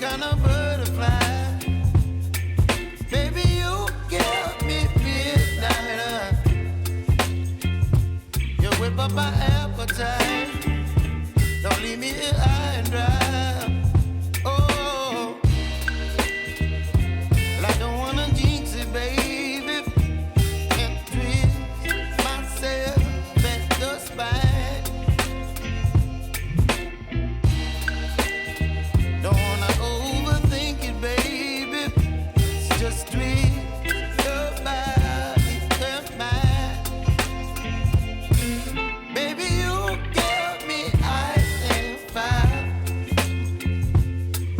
kind of butterfly. Baby, you give me midnight. You whip up my appetite. Don't leave me here high and dry. Oh, well, I don't wanna jinx it, baby, and twist myself at the spine. Don't wanna overthink it, baby. It's just twist your body and mine. Baby, you give me ice and fire.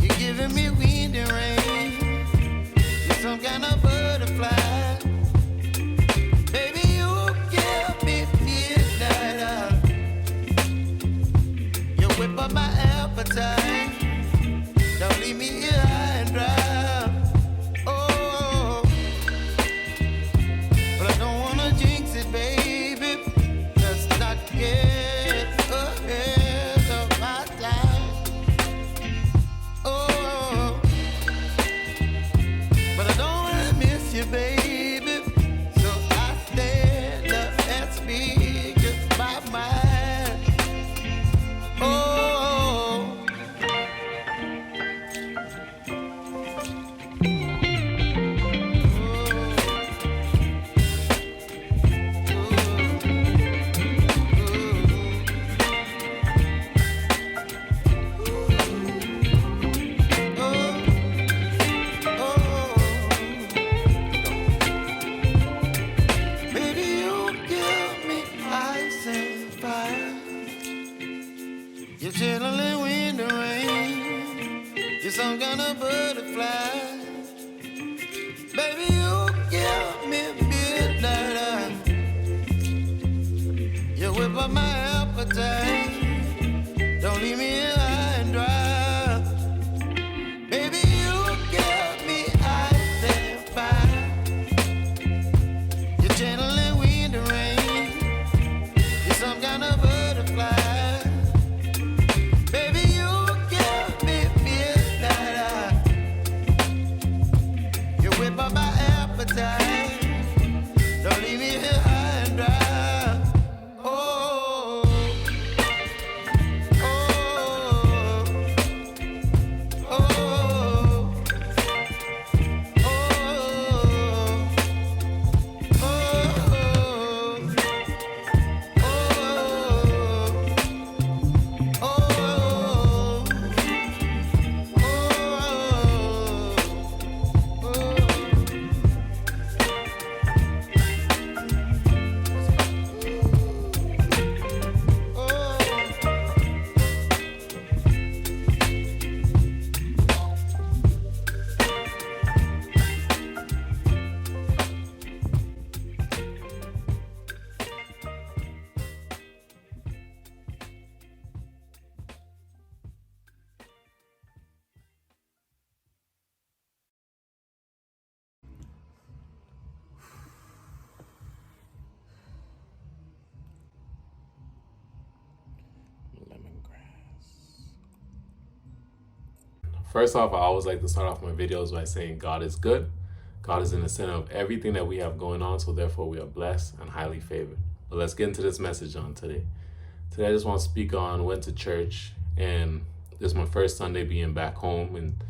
You're giving me wind and rain. You're some kind of butterfly. Baby, you give me midnight. You whip up my appetite. Don't leave me here high and dry. Oh, but I don't wanna jinx it, baby. Let's not get ahead of my time. Oh, but I don't wanna miss you, baby. So I stand up and speak my mind. Oh. Baby, you give me ice and fire. You're chilling wind and rain. You're some kind of butterfly. Baby, you give me midnight. You whip up my appetite. Don't leave me here high and dry. Baby, you give me ice and fire. You're channeling wind and rain. You're some kind of butterfly. Baby, you give me midnight. You whip up my appetite. Don't leave me here high and dry. Oh, oh, oh, oh, First off, I always like to start off my videos by saying God is good. God is in the center of everything that we have going on, so therefore we are blessed and highly favored. But let's get into this message on today. Today I just want to speak on went to church, and this is my first Sunday being back home, and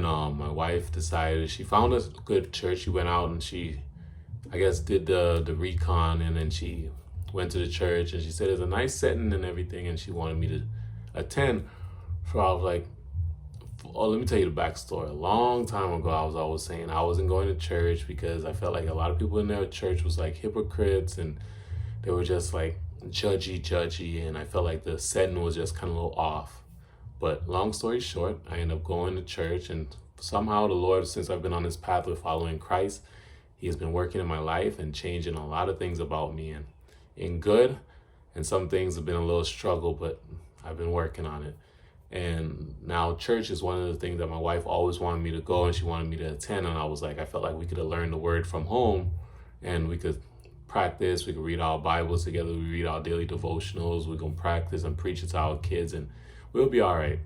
my wife decided she found a good church. She went out and she, I guess, did the recon, and then she went to the church and she said it's a nice setting and everything, and she wanted me to attend. So I was like, oh, let me tell you the backstory. A long time ago, I was always saying I wasn't going to church because I felt like a lot of people in their church was like hypocrites, and they were just like judgy, and I felt like the setting was just kind of a little off. But long story short, I ended up going to church, and somehow the Lord, since I've been on this path of following Christ, He has been working in my life and changing a lot of things about me, and in good, and some things have been a little struggle, but I've been working on it. And now church is one of the things that my wife always wanted me to go, and she wanted me to attend. And I was like, I felt like we could have learned the word from home, and we could practice. We could read our Bibles together. We read our daily devotionals. We're going to practice and preach it to our kids, and we'll be all right.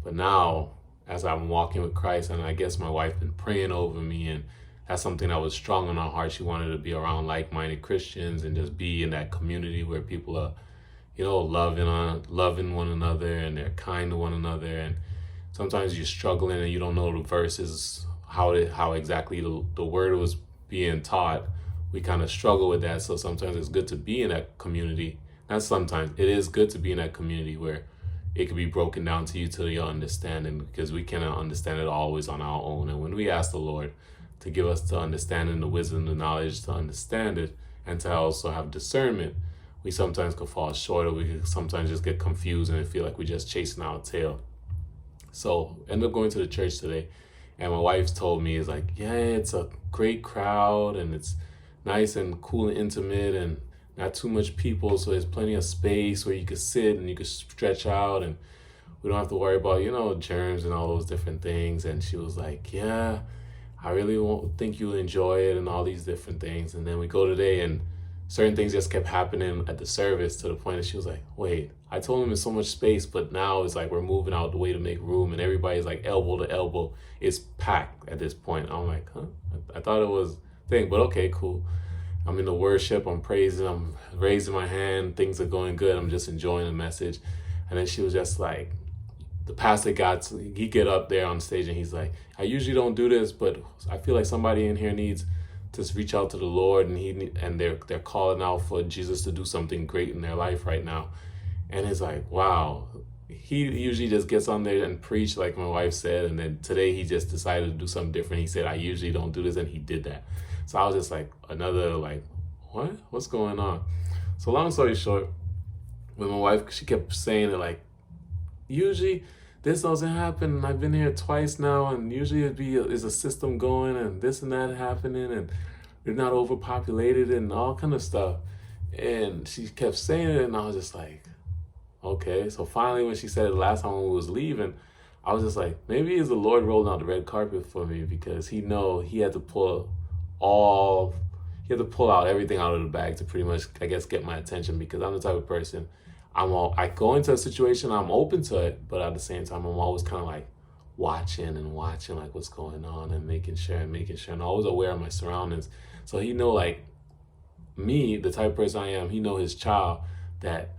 But now as I'm walking with Christ. And I guess my wife been praying over me, and that's something that was strong in our heart. She wanted to be around like-minded Christians and just be in that community where people are, loving one another, and they're kind to one another. And sometimes you're struggling and you don't know the verses, how exactly the word was being taught. We kind of struggle with that. So sometimes it's good to be in that community. Not sometimes, it is good to be in that community where it can be broken down to you to your understanding, because we cannot understand it always on our own. And when we ask the Lord to give us the understanding, the wisdom, the knowledge to understand it, and to also have discernment, we sometimes could fall short, or we could sometimes just get confused and feel like we're just chasing our tail. So end up going to the church today, and my wife told me, it's like, yeah, it's a great crowd, and it's nice and cool and intimate, and not too much people, so there's plenty of space where you could sit and you could stretch out, and we don't have to worry about, germs and all those different things. And she was like, yeah, I really won't think you'll enjoy it, and all these different things. And then we go today, and certain things just kept happening at the service, to the point that she was like, wait, I told him there's so much space, but now it's like we're moving out the way to make room, and everybody's like elbow to elbow. It's packed at this point. I'm like, huh? I thought it was thing, but okay, cool. I'm in the worship, I'm praising, I'm raising my hand, things are going good, I'm just enjoying the message. And then she was just like, the pastor he get up there on stage, and he's like, I usually don't do this, but I feel like somebody in here needs to reach out to the Lord, and they're calling out for Jesus to do something great in their life right now. And it's like, wow. He usually just gets on there and preach, like my wife said, and then today he just decided to do something different. He said, I usually don't do this, and he did that. So I was just like, what's going on? So long story short, with my wife, she kept saying it like, usually this doesn't happen, and I've been here twice now, and usually is a system going, and this and that happening, and they're not overpopulated and all kind of stuff. And she kept saying it, and I was just like, okay. So finally, when she said it the last time when we was leaving, I was just like, maybe it's the Lord rolling out the red carpet for me, because he had to pull out everything out of the bag to pretty much, I guess, get my attention, because I'm the type of person, I go into a situation, I'm open to it, but at the same time, I'm always kind of like watching like what's going on, and making sure, and always aware of my surroundings. So he know, like me, the type of person I am, he know his child, that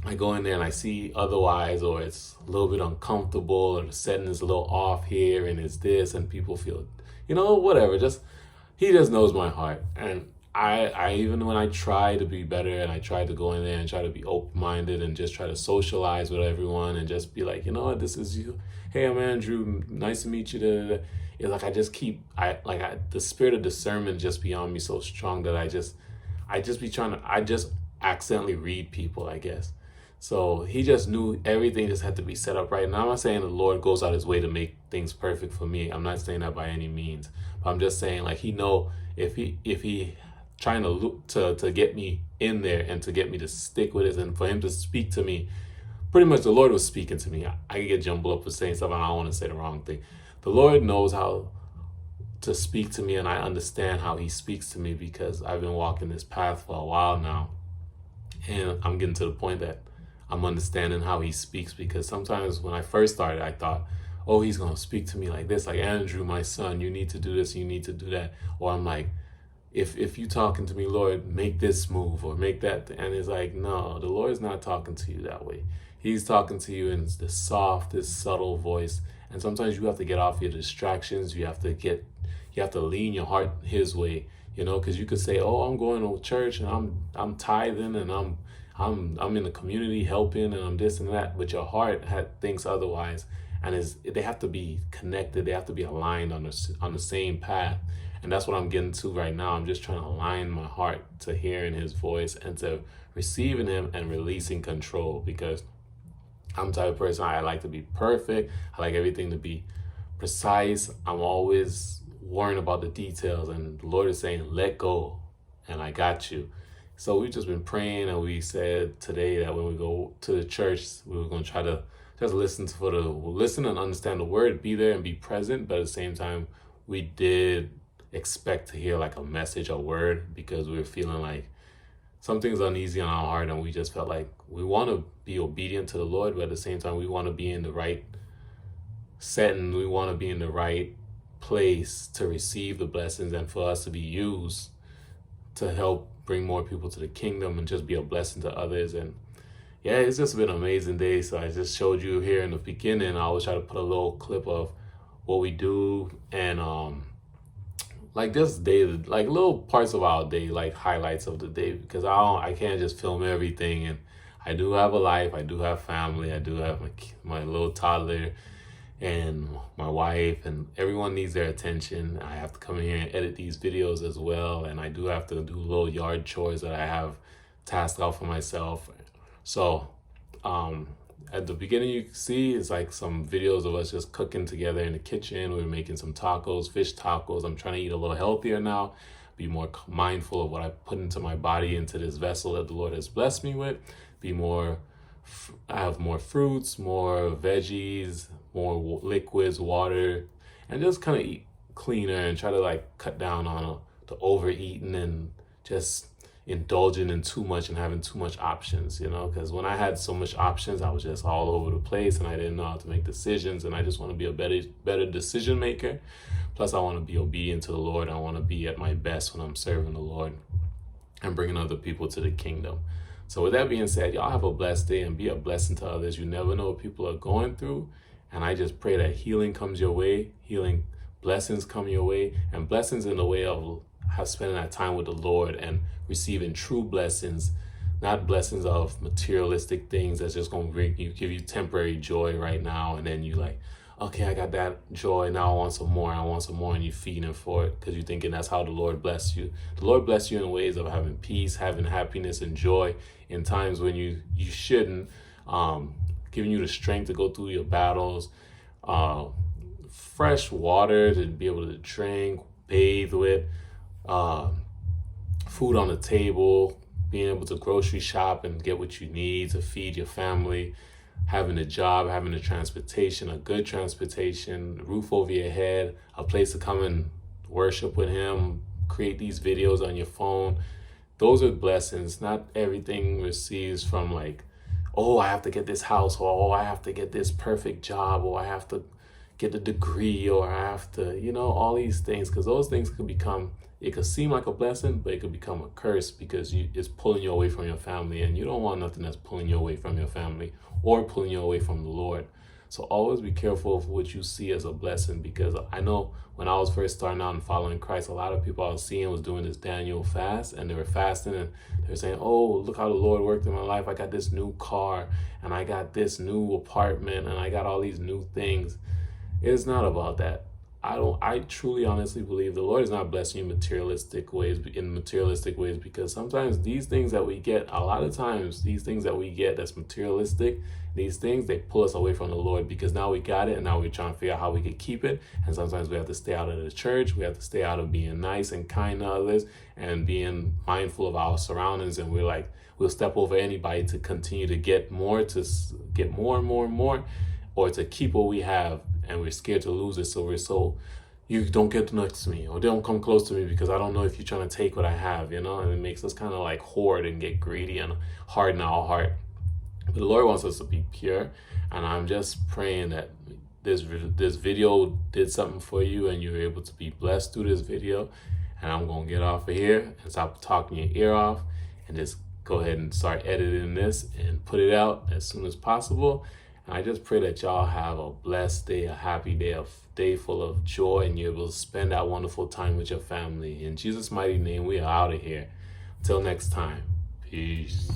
I go in there and I see otherwise, or it's a little bit uncomfortable, or the setting is a little off here, and it's this, and people feel, whatever, he just knows my heart. And I even when I try to be better, and I try to go in there and try to be open-minded and just try to socialize with everyone and just be like, what, this is you. Hey, I'm Andrew. Nice to meet you. It's like the spirit of discernment just be on me so strong that I just accidentally read people, I guess. So he just knew everything just had to be set up right. And I'm not saying the Lord goes out his way to make things perfect for me. I'm not saying that by any means. But I'm just saying, like, he know if he trying to look to get me in there, and to get me to stick with it, and for him to speak to me, pretty much the Lord was speaking to me. I get jumbled up with saying stuff, and I don't want to say the wrong thing. The Lord knows how to speak to me, and I understand how he speaks to me, because I've been walking this path for a while now, and I'm getting to the point that I'm understanding how he speaks. Because sometimes when I first started, I thought, oh, he's going to speak to me like this, like, Andrew, my son, you need to do this, you need to do that. Or I'm like, if you talking to me, Lord, make this move or make that. And it's like, no, the Lord's not talking to you that way. He's talking to you in the softest, subtle voice. And sometimes you have to get off your distractions. You have to lean your heart his way, because you could say, oh, I'm going to church, and I'm tithing, and I'm in the community helping, and I'm this and that. But your heart thinks otherwise. And they have to be connected. They have to be aligned on the same path. And that's what I'm getting to right now. I'm just trying to align my heart to hearing his voice, and to receiving him and releasing control, because I'm the type of person, I like to be perfect. I like everything to be precise. I'm always worrying about the details, and the Lord is saying, let go, and I got you. So we've just been praying, and we said today that when we go to the church, we were going to try to just listen and understand the word, be there and be present. But at the same time, we did expect to hear like a message, a word, because we were feeling like something's uneasy on our heart, and we just felt like we want to be obedient to the Lord, but at the same time we want to be in the right setting. We want to be in the right place to receive the blessings and for us to be used to help bring more people to the kingdom and just be a blessing to others. And yeah, it's just been an amazing day. So I just showed you here in the beginning. I always try to put a little clip of what we do and like this day, like little parts of our day, like highlights of the day, because I can't just film everything. And I do have a life, I do have family, I do have my little toddler and my wife, and everyone needs their attention. I have to come in here and edit these videos as well, and I do have to do little yard chores that I have tasked out for myself. So at the beginning, you can see it's like some videos of us just cooking together in the kitchen. We're making some tacos, fish tacos. I'm trying to eat a little healthier now, be more mindful of what I put into my body, into this vessel that the Lord has blessed me with. I have more fruits, more veggies, more liquids, water, and just kind of eat cleaner and try to like cut down on the overeating and just indulging in too much and having too much options, because when I had so much options, I was just all over the place and I didn't know how to make decisions. And I just want to be a better decision maker. Plus, I want to be obedient to the Lord. I want to be at my best when I'm serving the Lord and bringing other people to the kingdom. So with that being said, y'all have a blessed day and be a blessing to others. You never know what people are going through. And I just pray that healing comes your way, blessings come your way, and blessings in the way of spending that time with the Lord and receiving true blessings, not blessings of materialistic things that's just going to give you temporary joy right now. And then you like, okay, I got that joy. Now I want some more. And you feeding for it because you're thinking that's how the Lord bless you. The Lord bless you in ways of having peace, having happiness and joy in times when you shouldn't, giving you the strength to go through your battles, fresh water to be able to drink, bathe with, food on the table, being able to grocery shop and get what you need to feed your family, having a job, having a transportation, a good transportation, roof over your head, a place to come and worship with Him, create these videos on your phone. Those are blessings. Not everything receives from like, oh, I have to get this house, or oh, I have to get this perfect job, or I have to get a degree, or I have to, all these things, because those things it could seem like a blessing, but it could become a curse because it's pulling you away from your family, and you don't want nothing that's pulling you away from your family or pulling you away from the Lord. So always be careful of what you see as a blessing, because I know when I was first starting out and following Christ, a lot of people I was seeing was doing this Daniel fast, and they were fasting and they were saying, oh, look how the Lord worked in my life. I got this new car and I got this new apartment and I got all these new things. It's not about that. I truly honestly believe the Lord is not blessing you in materialistic ways, because sometimes these things that we get, a lot of times these things that we get that's materialistic, these things, they pull us away from the Lord, because now we got it and now we're trying to figure out how we could keep it. And sometimes we have to stay out of the church. We have to stay out of being nice and kind to others and being mindful of our surroundings. And we'll step over anybody to continue to get more and more, or to keep what we have. And we're scared to lose it. So you don't get next to me, or don't come close to me, because I don't know if you're trying to take what I have, and it makes us kind of like hoard and get greedy and harden our heart. But the Lord wants us to be pure. And I'm just praying that this video did something for you and you're able to be blessed through this video. And I'm going to get off of here and stop talking your ear off and just go ahead and start editing this and put it out as soon as possible. I just pray that y'all have a blessed day, a happy day, a day full of joy, and you're able to spend that wonderful time with your family. In Jesus' mighty name, we are out of here. Until next time, peace.